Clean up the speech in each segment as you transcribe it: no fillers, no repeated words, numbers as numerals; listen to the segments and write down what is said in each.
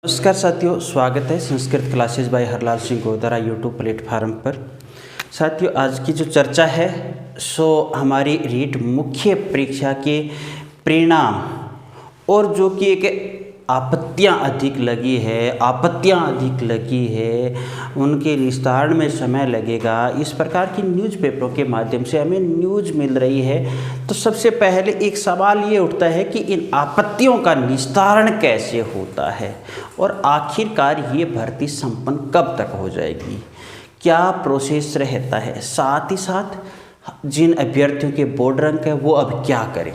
नमस्कार साथियों, स्वागत है Sanskrit classes bye Harlal Singh Godara YouTube platform पर। साथियों, आज की जो चर्चा है सो हमारी रीट मुख्य परीक्षा के परिणाम और जो कि एक आपत्तियां अधिक लगी है उनके निस्तारण में समय लगेगा, इस प्रकार की न्यूज़पेपरों के माध्यम से हमें न्यूज़ मिल रही है। तो सबसे पहले एक सवाल ये उठता है कि इन आपत्तियों का निस्तारण कैसे होता है और आखिरकार ये भर्ती संपन्न कब तक हो जाएगी, क्या प्रोसेस रहता है। साथ ही साथ जिन अभ्यर्थियों के बोर्ड रैंक है वो अब क्या करें।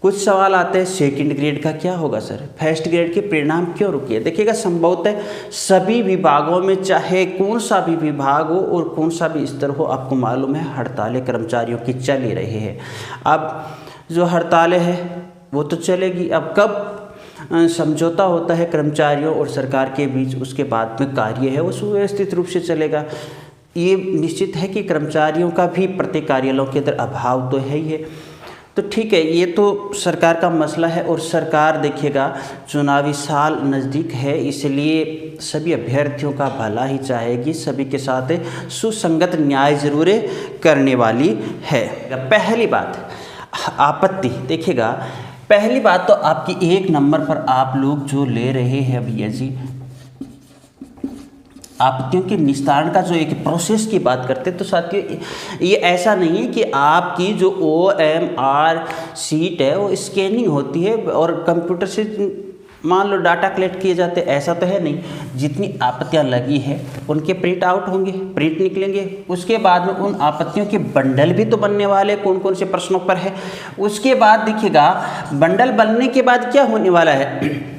कुछ सवाल आते हैं, सेकंड ग्रेड का क्या होगा सर, फर्स्ट ग्रेड के परिणाम क्यों रुके। देखिएगा, संभवतः सभी विभागों में चाहे कौन सा भी विभाग हो और कौन सा भी स्तर हो, आपको मालूम है हड़तालें कर्मचारियों की चल ही रही है। अब जो हड़तालें हैं वो तो चलेगी, अब कब समझौता होता है कर्मचारियों और सरकार के बीच, उसके बाद में कार्य है वो सुव्यवस्थित रूप से चलेगा। ये निश्चित है कि कर्मचारियों का भी प्रत्येक कार्यालयों के अंदर अभाव तो है ही है। तो ठीक है, ये तो सरकार का मसला है और सरकार देखिएगा चुनावी साल नज़दीक है, इसलिए सभी अभ्यर्थियों का भला ही चाहेगी, सभी के साथ सुसंगत न्याय ज़रूर करने वाली है। पहली बात आपत्ति, देखिएगा पहली बात तो आपकी एक नंबर पर आप लोग जो ले रहे हैं भैया जी, आपत्तियों के निस्तारण का जो एक प्रोसेस की बात करते हैं, तो साथियों ये ऐसा नहीं है कि आपकी जो OMR सीट है वो स्कैनिंग होती है और कंप्यूटर से मान लो डाटा कलेक्ट किए जाते हैं, ऐसा तो है नहीं। जितनी आपत्तियां लगी है उनके प्रिंट आउट होंगे, प्रिंट निकलेंगे, उसके बाद में उन आपत्तियों के बंडल भी तो बनने वाले कौन कौन से प्रश्नों पर है। उसके बाद देखिएगा बंडल बनने के बाद क्या होने वाला है,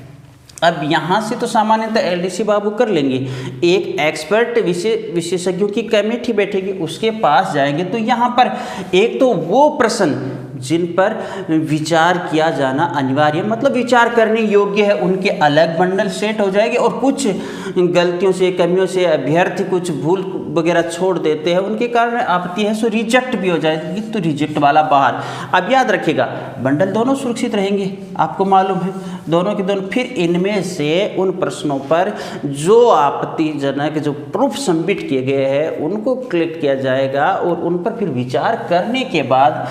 अब यहाँ से तो सामान्यतः LDC बाबू कर लेंगे, एक एक्सपर्ट विशेषज्ञों की कमेटी बैठेगी, उसके पास जाएंगे। तो यहाँ पर एक तो वो प्रश्न जिन पर विचार किया जाना अनिवार्य, मतलब विचार करने योग्य है, उनके अलग बंडल सेट हो जाएंगे और कुछ गलतियों से कमियों से अभ्यर्थी कुछ भूल वगैरह छोड़ देते हैं, उनके कारण आपत्ति है सो रिजेक्ट भी हो जाएगी, तो रिजेक्ट वाला बाहर। अब याद रखिएगा बंडल दोनों सुरक्षित रहेंगे, आपको मालूम है दोनों के दोनों। फिर इनमें से उन प्रश्नों पर जो आपत्तिजनक जो प्रूफ सबमिट किए गए हैं उनको क्लिक किया जाएगा और उन पर फिर विचार करने के बाद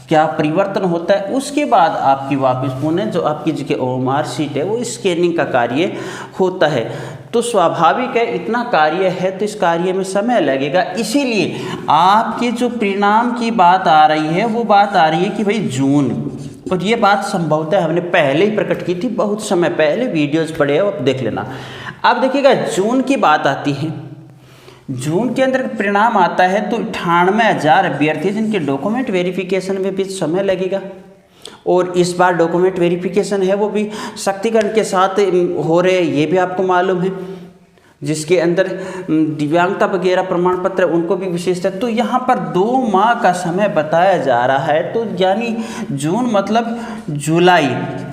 क्या परिवर्तन होता है, उसके बाद आपकी वापस पुनः जो आपकी जो OMR सीट है वो स्कैनिंग का कार्य होता है। तो स्वाभाविक है इतना कार्य है तो इस कार्य में समय लगेगा, इसीलिए आपके जो परिणाम की बात आ रही है वो बात आ रही है कि भाई जून, और ये बात संभवतः हमने पहले ही प्रकट की थी, बहुत समय पहले वीडियोस पड़े हैं, अब देख लेना। अब देखिएगा जून की बात आती है, जून के अंदर परिणाम आता है तो 98,000 अभ्यर्थी जिनके डॉक्यूमेंट वेरिफिकेशन में भी समय लगेगा, और इस बार डॉक्यूमेंट वेरिफिकेशन है वो भी सख्तीकरण के साथ हो रहे हैं, ये भी आपको मालूम है, जिसके अंदर दिव्यांगता वगैरह प्रमाण पत्र उनको भी विशेषता। तो यहाँ पर 2 माह का समय बताया जा रहा है, तो यानी जून मतलब जुलाई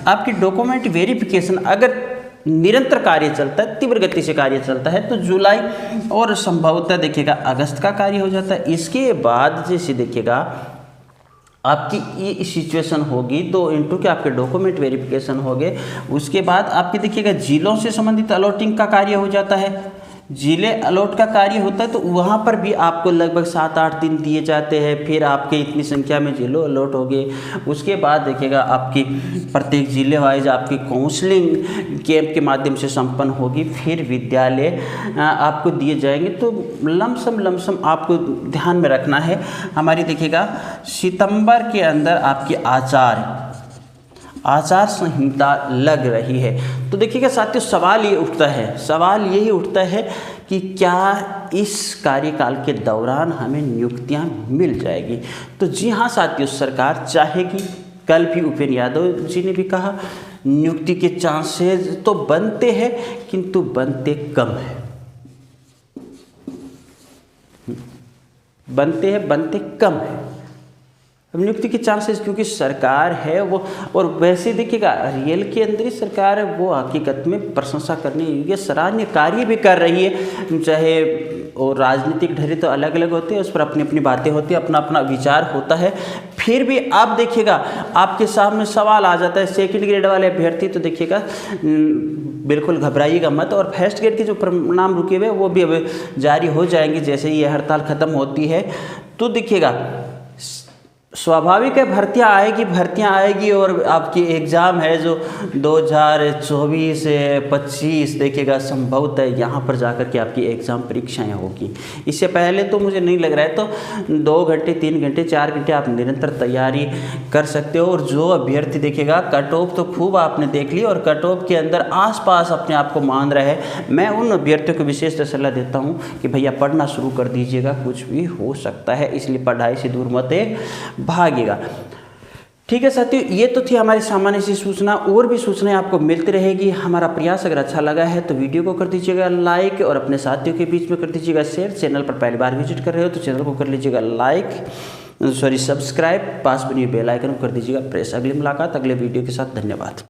आपकी डॉक्यूमेंट वेरिफिकेशन अगर निरंतर कार्य चलता है, तीव्र गति से कार्य चलता है, तो जुलाई और संभवतः देखिएगा अगस्त का कार्य हो जाता है। इसके बाद जैसे देखिएगा आपकी ये सिचुएशन होगी, 2 इंटू के आपके डॉक्यूमेंट वेरिफिकेशन हो गए, उसके बाद आपके देखिएगा जिलों से संबंधित अलॉटिंग का कार्य हो जाता है, जिले अलॉट का कार्य होता है, तो वहाँ पर भी आपको लगभग 7-8 दिन दिए जाते हैं, फिर आपके इतनी संख्या में जिलों अलॉट हो गए। उसके बाद देखिएगा आपकी प्रत्येक जिले वाइज आपकी काउंसलिंग कैंप के माध्यम से संपन्न होगी, फिर विद्यालय आपको दिए जाएंगे। तो लमसम आपको ध्यान में रखना है, हमारी देखिएगा सितंबर के अंदर आपकी आचार संहिता लग रही है। तो देखिएगा साथियों सवाल यही उठता है कि क्या इस कार्यकाल के दौरान हमें नियुक्तियां मिल जाएगी। तो जी हाँ साथियों, सरकार चाहेगी। कल भी उपेंद्र यादव जी ने भी कहा नियुक्ति के चांसेस तो बनते हैं किंतु बनते कम है, नियुक्ति के चांसेस, क्योंकि सरकार है वो। और वैसे देखिएगा रियल के अंदर ही सरकार है वो हकीकत में प्रशंसा करने योग्य सराहनीय कार्य भी कर रही है, चाहे और राजनीतिक ढर्रे तो अलग अलग होते हैं, उस पर अपनी अपनी बातें होती हैं, अपना अपना विचार होता है। फिर भी आप देखिएगा आपके सामने सवाल आ जाता है सेकंड ग्रेड वाले अभ्यर्थी, तो देखिएगा बिल्कुल घबराइएगा मत। और फर्स्ट ग्रेड के जो परिणाम रुके हुए वो भी अब जारी हो जाएंगे जैसे ही ये हड़ताल ख़त्म होती है। तो देखिएगा स्वाभाविक है भर्तियाँ आएगी और आपकी एग्ज़ाम है जो 2024-25 देखिएगा संभवतः यहाँ पर जाकर के आपकी एग्ज़ाम परीक्षाएं होगी। इससे पहले तो मुझे नहीं लग रहा है, तो 2 घंटे 3 घंटे 4 घंटे आप निरंतर तैयारी कर सकते हो। और जो अभ्यर्थी देखिएगा कट ऑफ तो खूब आपने देख ली और कट ऑफ के अंदर आसपास अपने आप को मान रहे, मैं उन अभ्यर्थियों को विशेष सलाह देता हूँ कि भैया पढ़ना शुरू कर दीजिएगा, कुछ भी हो सकता है, इसलिए पढ़ाई से दूर मत भागिएगा। ठीक है साथियों, ये तो थी हमारी सामान्य सी सूचना। और भी सूचनाएं आपको मिलती रहेगी। हमारा प्रयास अगर अच्छा लगा है तो वीडियो को कर दीजिएगा लाइक और अपने साथियों के बीच में कर दीजिएगा शेयर। चैनल पर पहली बार विजिट कर रहे हो तो चैनल को कर लीजिएगा सब्सक्राइब, पास बनी बेल आइकन को कर दीजिएगा प्रेस। अगली मुलाकात अगले वीडियो के साथ, धन्यवाद।